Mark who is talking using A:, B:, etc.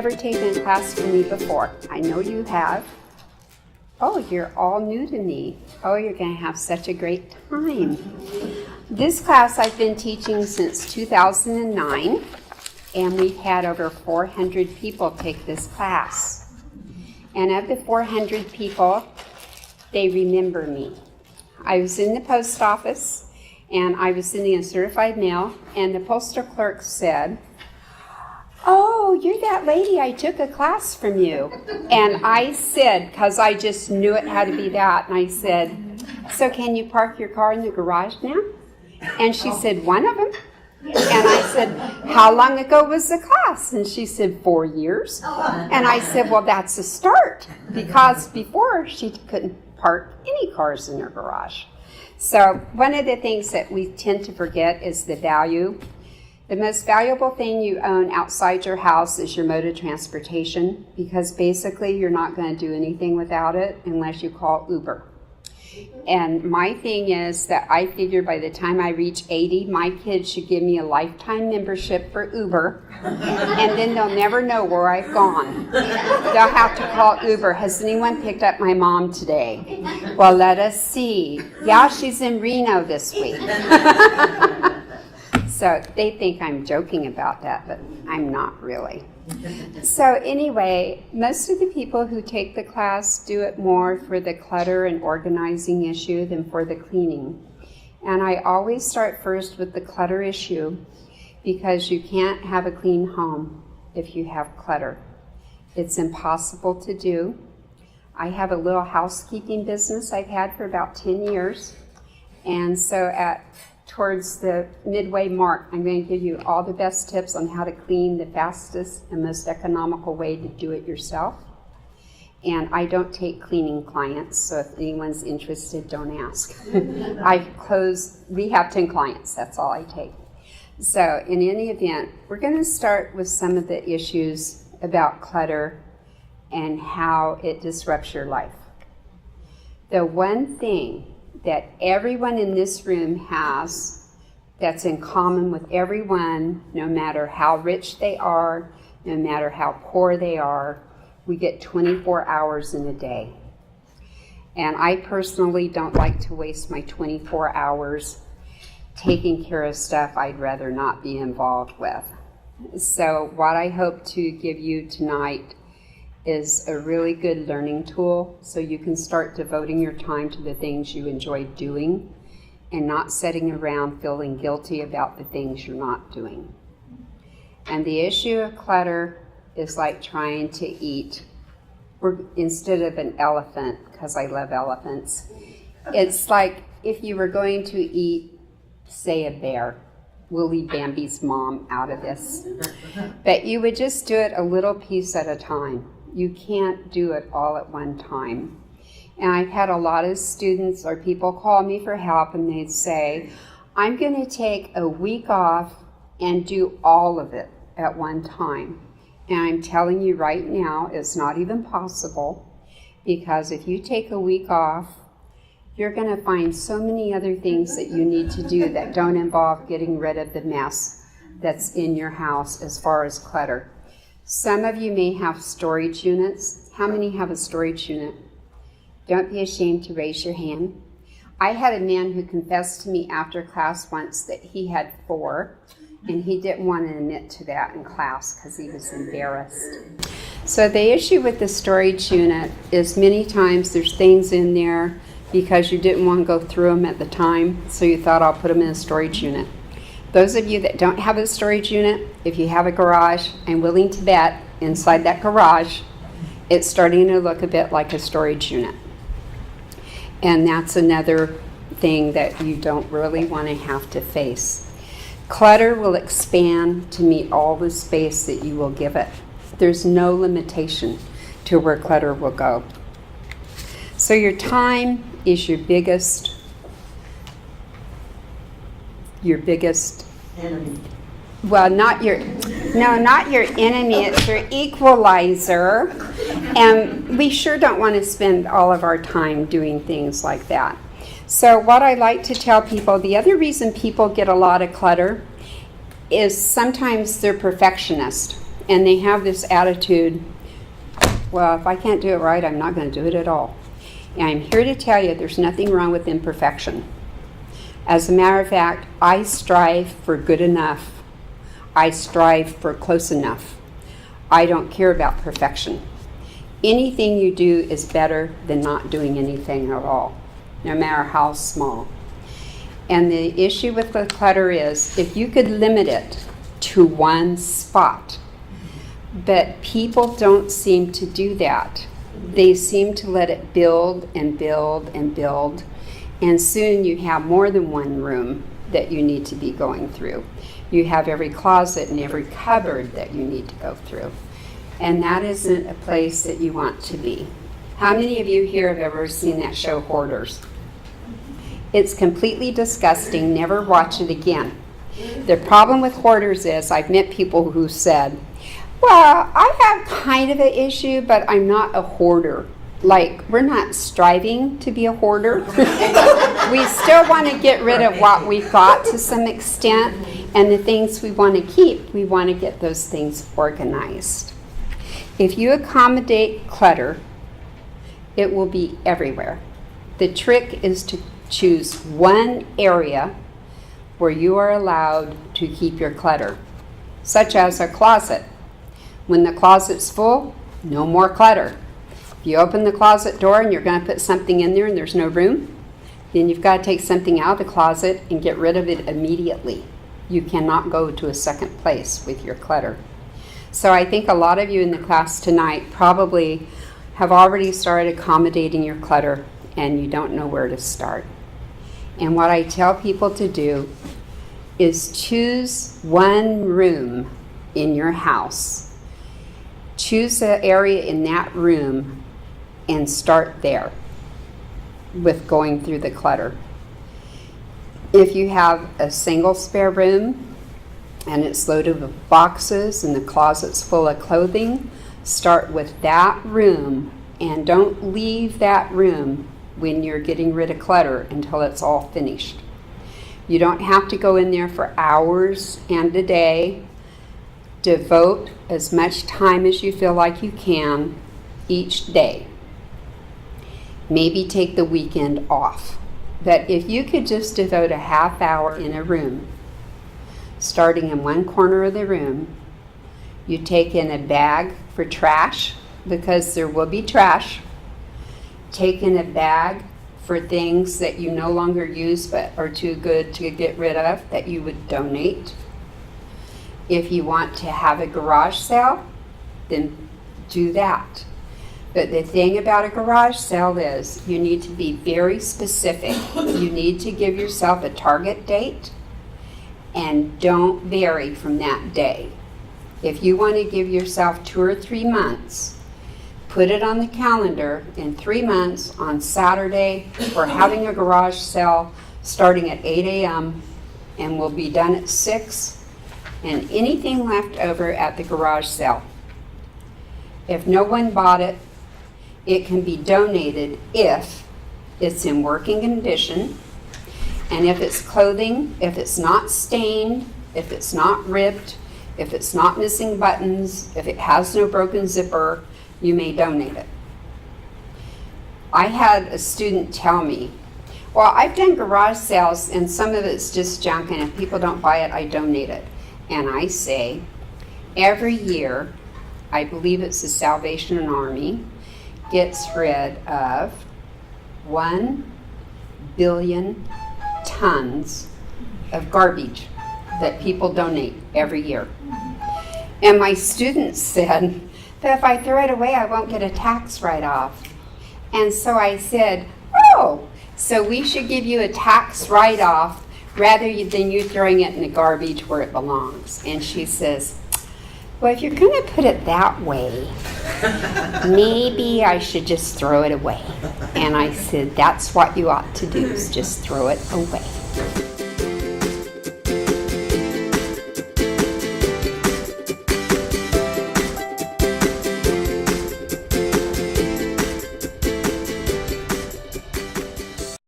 A: ever taken a class from me before? I know you have. Oh, you're all new to me. Oh, you're going to have such a great time. This class I've been teaching since 2009, and we've had over 400 people take this class. And of the 400 people, they remember me. I was in the post office, and I was sending a certified mail, and the postal clerk said, "Oh, you're that lady I took a class from you." And I said, because I just knew it had to be that, and I said, "So can you park your car in the garage now?" And she said, "One of them." And I said, "How long ago was the class?" And she said, 4 years. And I said, "Well, that's a start," because before she couldn't park any cars in her garage. So one of the things that we tend to forget is the value. The most valuable thing you own outside your house is your mode of transportation, because basically you're not going to do anything without it unless you call Uber. And my thing is that I figure by the time I reach 80, my kids should give me a lifetime membership for Uber, and then they'll never know where I've gone. They'll have to call Uber. "Has anyone picked up my mom today?" "Well, let us see. Yeah, she's in Reno this week." So they think I'm joking about that, but I'm not really. So anyway, most of the people who take the class do it more for the clutter and organizing issue than for the cleaning. And I always start first with the clutter issue, because you can't have a clean home if you have clutter. It's impossible to do. I have a little housekeeping business I've had for about 10 years. And so towards the midway mark, I'm going to give you all the best tips on how to clean the fastest and most economical way to do it yourself. And I don't take cleaning clients, so if anyone's interested, don't ask. We have 10 clients, that's all I take. So in any event, we're going to start with some of the issues about clutter and how it disrupts your life. The one thing that everyone in this room has that's in common with everyone, no matter how rich they are, no matter how poor they are, we get 24 hours in a day. And I personally don't like to waste my 24 hours taking care of stuff I'd rather not be involved with. So what I hope to give you tonight is a really good learning tool, so you can start devoting your time to the things you enjoy doing and not sitting around feeling guilty about the things you're not doing. And the issue of clutter is like trying to eat, instead of an elephant, because I love elephants, it's like if you were going to eat, say, a bear. We'll leave Bambi's mom out of this. But you would just do it a little piece at a time. You can't do it all at one time. And I've had a lot of students or people call me for help, and they'd say, "I'm going to take a week off and do all of it at one time." And I'm telling you right now, it's not even possible, because if you take a week off, you're going to find so many other things that you need to do that don't involve getting rid of the mess that's in your house as far as clutter. Some of you may have storage units. How many have a storage unit? Don't be ashamed to raise your hand. I had a man who confessed to me after class once that he had 4, and he didn't want to admit to that in class because he was embarrassed. So the issue with the storage unit is many times there's things in there because you didn't want to go through them at the time, so you thought, "I'll put them in a storage unit." Those of you that don't have a storage unit, if you have a garage, I'm willing to bet inside that garage, it's starting to look a bit like a storage unit. And that's another thing that you don't really want to have to face. Clutter will expand to meet all the space that you will give it. There's no limitation to where clutter will go. So your time is your biggest
B: enemy.
A: Well, not your enemy, it's your equalizer. And we sure don't want to spend all of our time doing things like that. So what I like to tell people, the other reason people get a lot of clutter is sometimes they're perfectionists. And they have this attitude, well, if I can't do it right, I'm not going to do it at all. And I'm here to tell you there's nothing wrong with imperfection. As a matter of fact, I strive for good enough. I strive for close enough. I don't care about perfection. Anything you do is better than not doing anything at all, no matter how small. And the issue with the clutter is if you could limit it to one spot, but people don't seem to do that. They seem to let it build and build and build, and soon you have more than one room that you need to be going through. You have every closet and every cupboard that you need to go through. And that isn't a place that you want to be. How many of you here have ever seen that show, Hoarders? It's completely disgusting. Never watch it again. The problem with Hoarders is I've met people who said, well, I have kind of an issue, but I'm not a hoarder. Like, we're not striving to be a hoarder. We still want to get rid of what we've got to some extent, and the things we want to keep, we want to get those things organized. If you accommodate clutter, it will be everywhere. The trick is to choose one area where you are allowed to keep your clutter, such as a closet. When the closet's full, no more clutter. If you open the closet door and you're going to put something in there and there's no room, then you've got to take something out of the closet and get rid of it immediately. You cannot go to a second place with your clutter. So I think a lot of you in the class tonight probably have already started accommodating your clutter and you don't know where to start. And what I tell people to do is choose one room in your house. Choose an area in that room and start there with going through the clutter. If you have a single spare room and it's loaded with boxes and the closet's full of clothing, start with that room and don't leave that room when you're getting rid of clutter until it's all finished. You don't have to go in there for hours and a day. Devote as much time as you feel like you can each day. Maybe take the weekend off. But if you could just devote a half hour in a room, starting in one corner of the room, you take in a bag for trash, because there will be trash. Take in a bag for things that you no longer use but are too good to get rid of that you would donate. If you want to have a garage sale, then do that. But the thing about a garage sale is you need to be very specific. You need to give yourself a target date and don't vary from that day. If you want to give yourself 2 or 3 months, put it on the calendar. In 3 months on Saturday, we're having a garage sale starting at 8 a.m. and we'll be done at 6. And anything left over at the garage sale, if no one bought it, it can be donated if it's in working condition, and if it's clothing, if it's not stained, if it's not ripped, if it's not missing buttons, if it has no broken zipper, you may donate it. I had a student tell me, well, I've done garage sales and some of it's just junk, and if people don't buy it, I donate it. And I say, every year, I believe it's the Salvation Army, gets rid of 1 billion tons of garbage that people donate every year. And my students said that if I throw it away, I won't get a tax write-off. And so I said, oh, so we should give you a tax write-off rather than you throwing it in the garbage where it belongs. And she says, well, if you're going to put it that way, maybe I should just throw it away. And I said, that's what you ought to do, is just throw it away.